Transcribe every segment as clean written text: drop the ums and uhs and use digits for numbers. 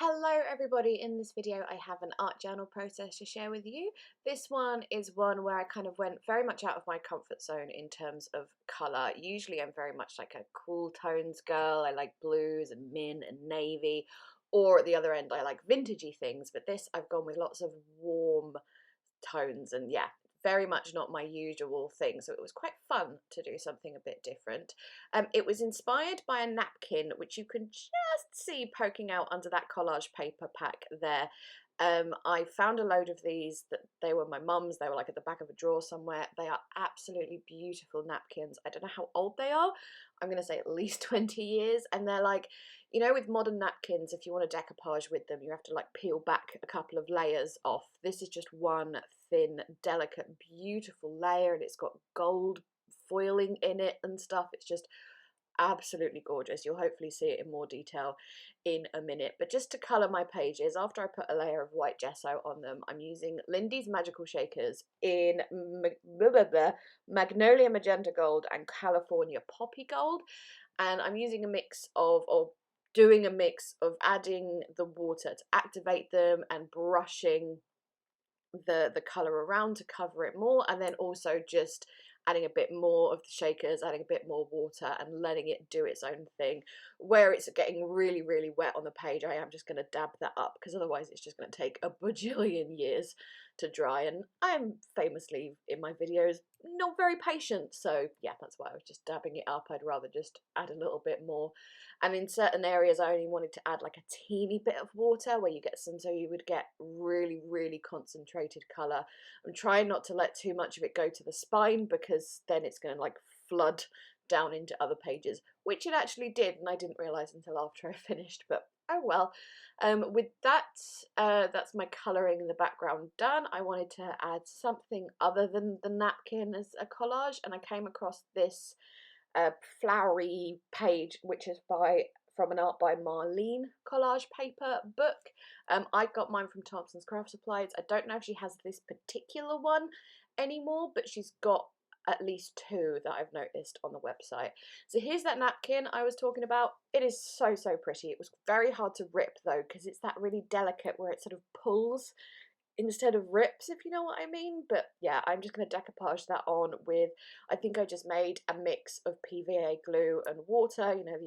Hello everybody, in this video I have an art journal process to share with you. This one is one where I kind of went very much out of my comfort zone in terms of colour. Usually I'm very much like a cool tones girl. I like blues and mint and navy, or at the other end I like vintagey things, but this I've gone with lots of warm tones and yeah, very much not my usual thing, so it was quite fun to do something a bit different. It was inspired by a napkin which you can just see poking out under that collage paper pack there. I found a load of these, that they were my mum's, they were like at the back of a drawer somewhere. They are absolutely beautiful napkins. I don't know how old they are. I'm going to say at least 20 years, and they're like, you know, with modern napkins, if you want a decoupage with them, you have to like peel back a couple of layers off. This is just one thin, delicate, beautiful layer, and it's got gold foiling in it and stuff. It's just absolutely gorgeous. You'll hopefully see it in more detail in a minute. But just to colour my pages, after I put a layer of white gesso on them, I'm using Lindy's Magical Shakers in Magnolia Magenta Gold and California Poppy Gold. And I'm using a mix of, or doing a mix of adding the water to activate them and brushing the colour around to cover it more, and then also just adding a bit more of the shakers, adding a bit more water and letting it do its own thing. Where it's getting really wet on the page, I am just going to dab that up, because otherwise it's just going to take a bajillion years to dry, and I'm famously in my videos not very patient, so yeah, that's why I was just dabbing it up. I'd rather just add a little bit more, and in certain areas I only wanted to add like a teeny bit of water where you get some, so you would get really concentrated colour. I'm trying not to let too much of it go to the spine, because then it's going to like flood down into other pages, which it actually did, and I didn't realise until after I finished, but oh well. With that, that's my colouring in the background done. I wanted to add something other than the napkin as a collage, and I came across this flowery page, which is from an Art by Marlene collage paper book. I got mine from Thompson's Craft Supplies. I don't know if she has this particular one anymore, but she's got at least two that I've noticed on the website. So here's that napkin I was talking about. It is so pretty. It was very hard to rip though, because it's that really delicate where it sort of pulls instead of rips, if you know what I mean. But yeah, I'm just going to decoupage that on with, I think I just made a mix of PVA glue and water, you know,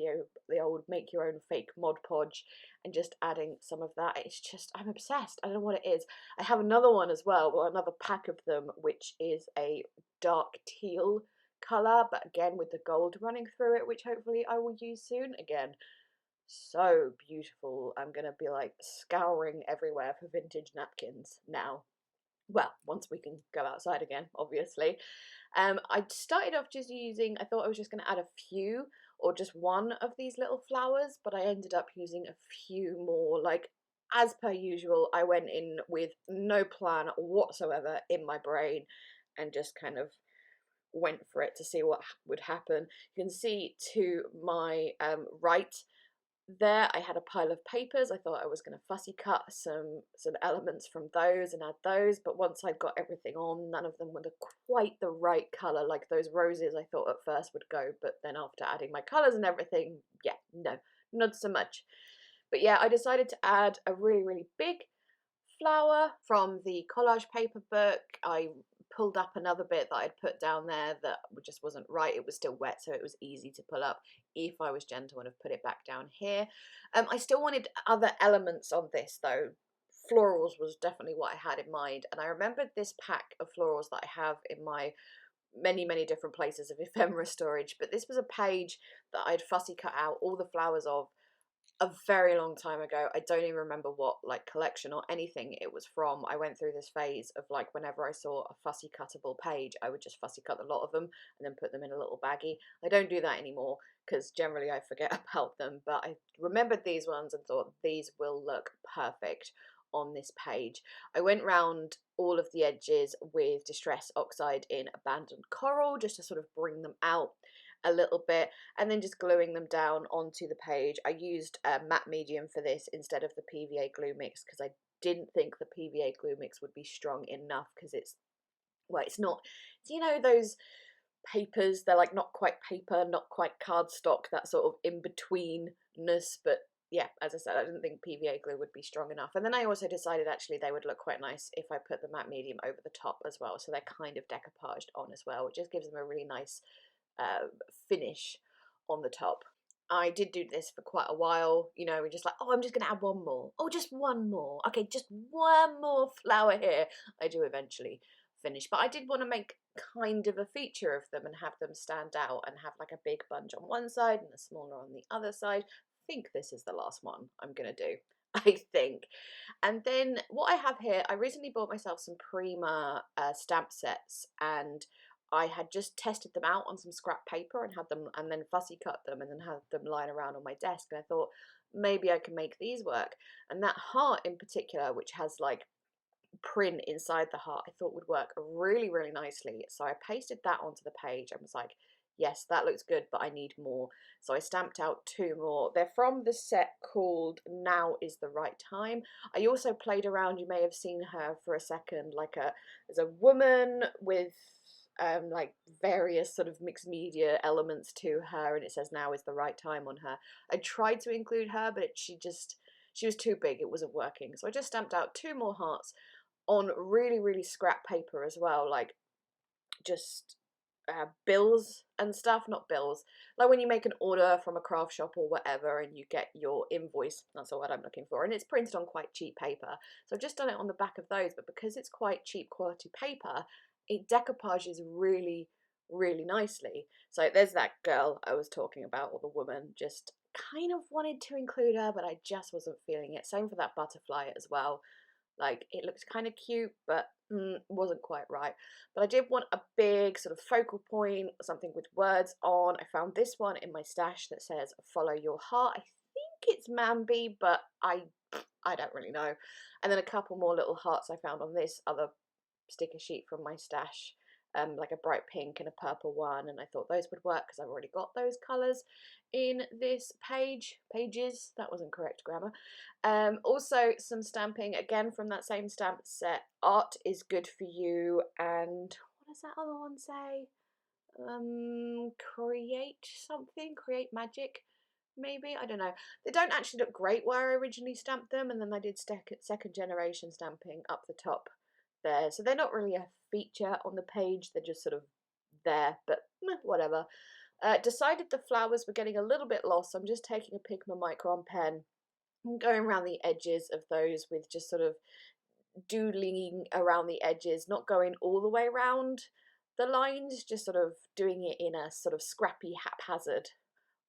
the old make your own fake Mod Podge, and just adding some of that. It's just, I'm obsessed. I don't know what it is. I have another one as well, another pack of them, which is a dark teal colour, but again with the gold running through it, which hopefully I will use soon. Again, so beautiful. I'm gonna be like scouring everywhere for vintage napkins now. Well, once we can go outside again, obviously. I started off just using, I thought I was just going to add a few or just one of these little flowers, but I ended up using a few more. Like, as per usual, I went in with no plan whatsoever in my brain and just kind of went for it to see what would happen. You can see to my right there I had a pile of papers. I thought I was going to fussy cut some elements from those and add those, but once I'd got everything on, none of them were quite the right colour. Like those roses I thought at first would go, but then after adding my colours and everything, yeah, no, not so much. But yeah, I decided to add a really big flower from the collage paper book. I pulled up another bit that I'd put down there that just wasn't right. It was still wet, so it was easy to pull up. If I was gentle, and have put it back down here. I still wanted other elements on this though. Florals was definitely what I had in mind, and I remembered this pack of florals that I have in my many different places of ephemera storage, but this was a page that I'd fussy cut out all the flowers of a very long time ago. I don't even remember what like collection or anything it was from. I went through this phase of like whenever I saw a fussy cuttable page, I would just fussy cut a lot of them and then put them in a little baggie. I don't do that anymore because generally I forget about them, but I remembered these ones and thought these will look perfect on this page. I went round all of the edges with Distress Oxide in Abandoned Coral just to sort of bring them out a little bit, and then just gluing them down onto the page. I used matte medium for this instead of the PVA glue mix because I didn't think the PVA glue mix would be strong enough, because it's, well, it's not, you know, those papers, they're like not quite paper, not quite cardstock, that sort of in-betweenness, but yeah, as I said, I didn't think PVA glue would be strong enough. And then I also decided actually they would look quite nice if I put the matte medium over the top as well. So they're kind of decoupaged on as well, which just gives them a really nice finish on the top. I did do this for quite a while, you know, we're just like, oh, I'm just going to add one more. Oh, just one more. Okay, just one more flower here. I do eventually finish, but I did want to make kind of a feature of them and have them stand out and have like a big bunch on one side and a smaller on the other side. I think this is the last one I'm going to do, I think. And then what I have here, I recently bought myself some Prima stamp sets, and I had just tested them out on some scrap paper and had them, and then fussy cut them and then had them lying around on my desk, and I thought maybe I can make these work. And that heart in particular, which has like print inside the heart, I thought would work really, really nicely. So I pasted that onto the page and was like, yes, that looks good, but I need more. So I stamped out 2 more. They're from the set called Now Is the Right Time. I also played around, you may have seen her for a second, like there's a woman with like various sort of mixed media elements to her, and it says Now Is the Right Time on her. I tried to include her, but she was too big, it wasn't working. So I just stamped out 2 more hearts on really, really scrap paper as well, like just bills and stuff, not bills, like when you make an order from a craft shop or whatever and you get your invoice, that's the word I'm looking for, and it's printed on quite cheap paper. So I've just done it on the back of those, but because it's quite cheap quality paper, it decoupages really, really nicely. So there's that girl I was talking about, or the woman, just kind of wanted to include her, but I just wasn't feeling it. Same for that butterfly as well. Like, it looked kind of cute, but wasn't quite right. But I did want a big sort of focal point, something with words on. I found this one in my stash that says "Follow Your Heart." I think it's Mambi, but I don't really know. And then a couple more little hearts I found on this other sticker sheet from my stash, like a bright pink and a purple one, and I thought those would work because I've already got those colours in this pages, that wasn't correct grammar. Also some stamping again from that same stamp set, Art is Good for You, and what does that other one say? Create something, create magic, maybe, I don't know. They don't actually look great where I originally stamped them, and then I did second generation stamping up the top there, so they're not really a feature on the page, they're just sort of there, but whatever. Decided the flowers were getting a little bit lost, so I'm just taking a Pigma Micron pen and going around the edges of those with just sort of doodling around the edges, not going all the way around the lines, just sort of doing it in a sort of scrappy, haphazard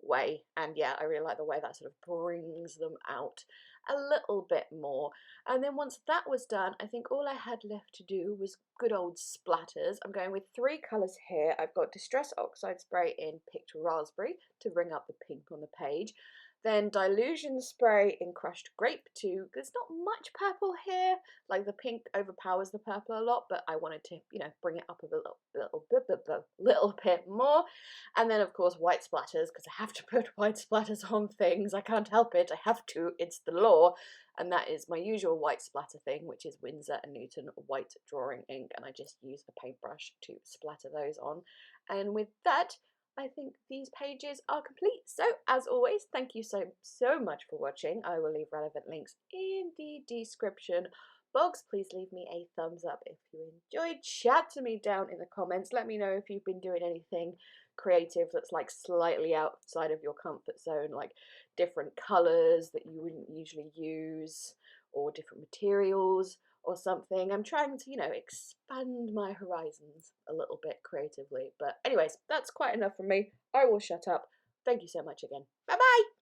way. And yeah, I really like the way that sort of brings them out a little bit more. And then once that was done, I think all I had left to do was good old splatters. I'm going with 3 colours here. I've got Distress Oxide Spray in Picked Raspberry to bring up the pink on the page. Then Dilution Spray in Crushed Grape too. There's not much purple here, like the pink overpowers the purple a lot, but I wanted to, you know, bring it up a little bit more. And then of course white splatters, because I have to put white splatters on things. I can't help it, I have to, it's the law. And that is my usual white splatter thing, which is Winsor & Newton white drawing ink, and I just use a paintbrush to splatter those on. And with that, I think these pages are complete. So as always, thank you so much for watching. I will leave relevant links in the description box. Please leave me a thumbs up if you enjoyed. Chat to me down in the comments. Let me know if you've been doing anything creative that's like slightly outside of your comfort zone, like different colours that you wouldn't usually use, or different materials or something. I'm trying to, you know, expand my horizons a little bit creatively. But anyways, that's quite enough from me. I will shut up. Thank you so much again. Bye bye!